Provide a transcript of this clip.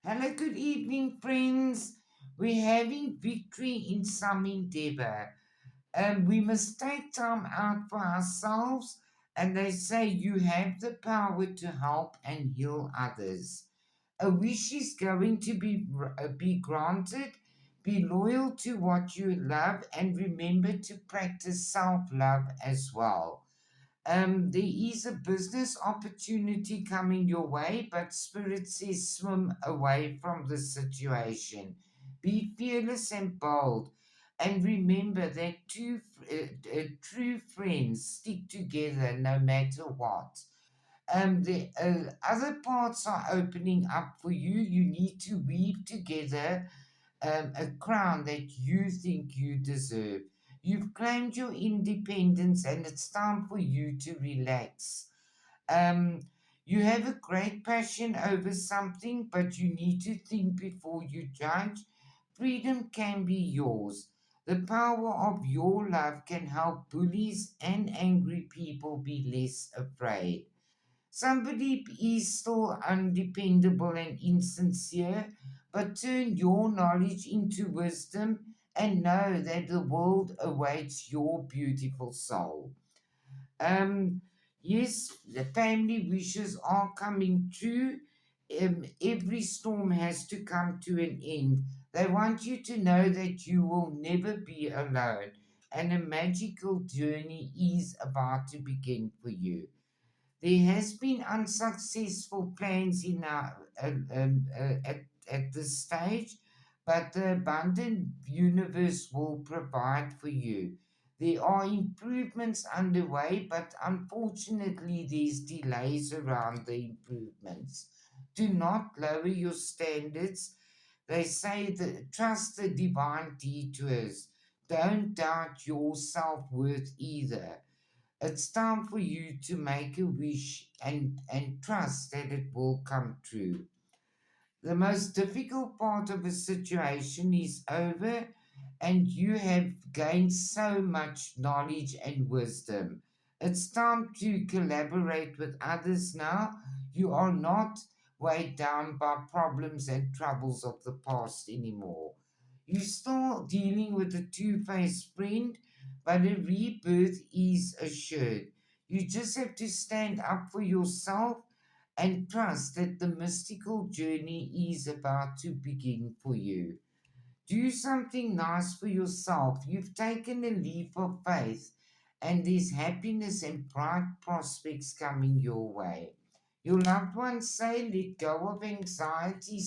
Hello, good evening, friends. We're having victory in some endeavor. We must take time out for ourselves, and they say you have the power to help and heal others. A wish is going to be granted. Be loyal to what you love, and remember to practice self love as well. There is a business opportunity coming your way, but Spirit says swim away from the situation. Be fearless and bold, and remember that true friends stick together no matter what. The other parts are opening up for you. You need to weave together a crown that you think you deserve. You've claimed your independence and it's time for you to relax. Um, you have a great passion over something, but you need to think before you judge. Freedom can be yours. The power of your love can help bullies and angry people be less afraid. Somebody is still undependable and insincere, but turn your knowledge into wisdom and know that the world awaits your beautiful soul. Um, yes, the family wishes are coming true. Every storm has to come to an end. They want you to know that you will never be alone, and a magical journey is about to begin for you. There has been unsuccessful plans in our at this stage, but the abundant universe will provide for you. There are improvements underway, but unfortunately, there's delays around the improvements. Do not lower your standards. They say that trust the divine detours. Don't doubt your self worth either. It's time for you to make a wish and trust that it will come true. The most difficult part of a situation is over, and you have gained so much knowledge and wisdom. It's time to collaborate with others now. You are not weighed down by problems and troubles of the past anymore. You're still dealing with a two faced friend, but a rebirth is assured. You just have to stand up for yourself and trust that the mystical journey is about to begin for you. Do something nice for yourself. You've taken a leap of faith, and there's happiness and bright prospects coming your way. Your loved ones say, let go of anxiety,